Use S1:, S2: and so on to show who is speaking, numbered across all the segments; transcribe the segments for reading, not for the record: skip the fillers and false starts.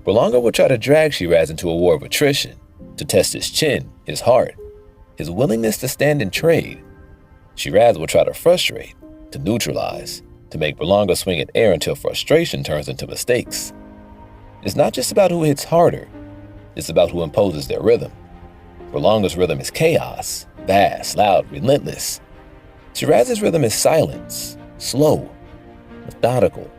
S1: Berlanga will try to drag Sheeraz into a war of attrition, to test his chin, his heart, his willingness to stand and trade. Sheeraz will try to frustrate, to neutralize, to make Berlanga swing at air until frustration turns into mistakes. It's not just about who hits harder, it's about who imposes their rhythm. Berlanga's rhythm is chaos, vast, loud, relentless. Sheeraz's rhythm is silence, slow, methodical,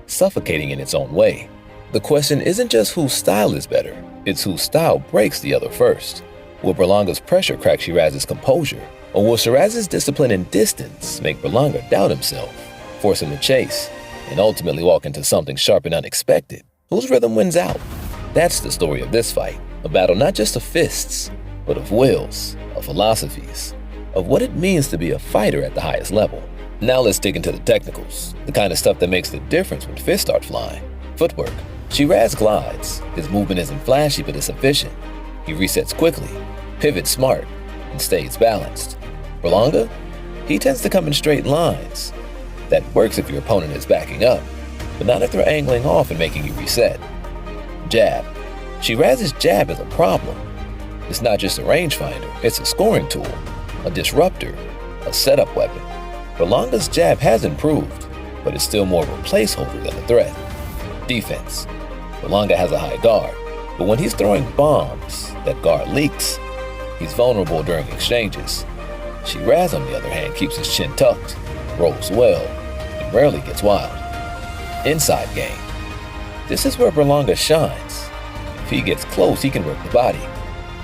S1: suffocating in its own way. The question isn't just whose style is better, it's whose style breaks the other first. Will Berlanga's pressure crack Sheeraz's composure? Or will Sheeraz's discipline and distance make Berlanga doubt himself, force him to chase, and ultimately walk into something sharp and unexpected? Whose rhythm wins out? That's the story of this fight, a battle not just of fists, but of wills, of philosophies, of what it means to be a fighter at the highest level. Now let's dig into the technicals, the kind of stuff that makes the difference when fists start flying. Footwork. Sheeraz glides. His movement isn't flashy, but it's efficient. He resets quickly, pivots smart, and stays balanced. Berlanga? He tends to come in straight lines. That works if your opponent is backing up, but not if they're angling off and making you reset. Jab. Sheeraz's jab is a problem. It's not just a rangefinder, it's a scoring tool, a disruptor, a setup weapon. Berlanga's jab has improved, but it's still more of a placeholder than a threat. Defense. Berlanga has a high guard, but when he's throwing bombs, that guard leaks. He's vulnerable during exchanges. Sheeraz, on the other hand, keeps his chin tucked, rolls well, and rarely gets wild. Inside game. This is where Berlanga shines. If he gets close, he can work the body,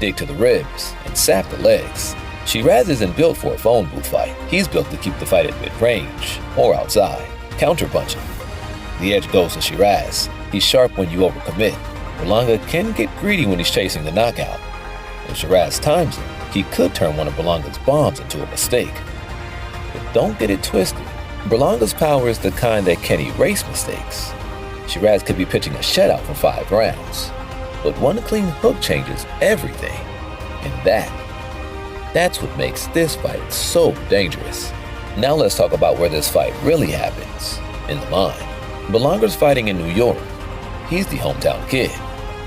S1: dig to the ribs, and sap the legs. Sheeraz isn't built for a phone booth fight. He's built to keep the fight at mid-range or outside, counter-punching. The edge goes to Sheeraz. He's sharp when you overcommit. Berlanga can get greedy when he's chasing the knockout. If Sheeraz times it, he could turn one of Berlanga's bombs into a mistake. But don't get it twisted. Berlanga's power is the kind that can erase mistakes. Sheeraz could be pitching a shutout for 5 rounds, but one clean hook changes everything. And that's what makes this fight so dangerous. Now let's talk about where this fight really happens, in the mind. Berlanga's fighting in New York. He's the hometown kid.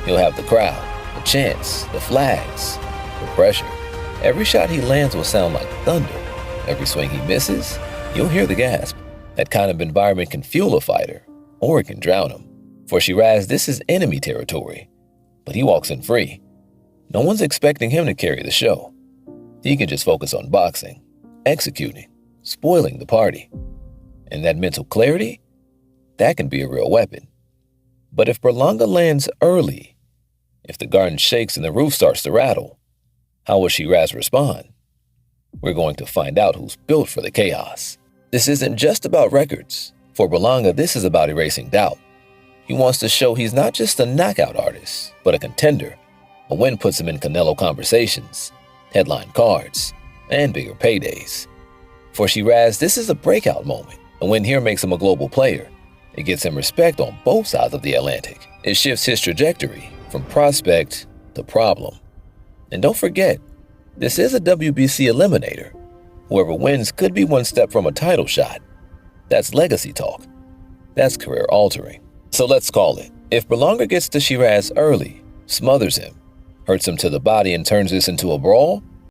S1: He'll have the crowd, the chants, the flags, the pressure. Every shot he lands will sound like thunder. Every swing he misses, you'll hear the gasp. That kind of environment can fuel a fighter, or it can drown him. For Sheeraz, this is enemy territory, but he walks in free. No one's expecting him to carry the show. He can just focus on boxing, executing, spoiling the party. And that mental clarity, that can be a real weapon. But if Berlanga lands early, if the garden shakes and the roof starts to rattle, how will Sheeraz respond? We're going to find out who's built for the chaos. This isn't just about records. For Berlanga, this is about erasing doubt. He wants to show he's not just a knockout artist, but a contender. A win puts him in Canelo conversations, headline cards, and bigger paydays. For Sheeraz, this is a breakout moment. A win here makes him a global player. It gets him respect on both sides of the Atlantic. It shifts his trajectory from prospect to problem. And don't forget, this is a WBC eliminator. Whoever wins could be one step from a title shot. That's legacy talk. That's career altering. So let's call it. If Berlanga gets to Sheeraz early, smothers him, hurts him to the body and turns this into a brawl,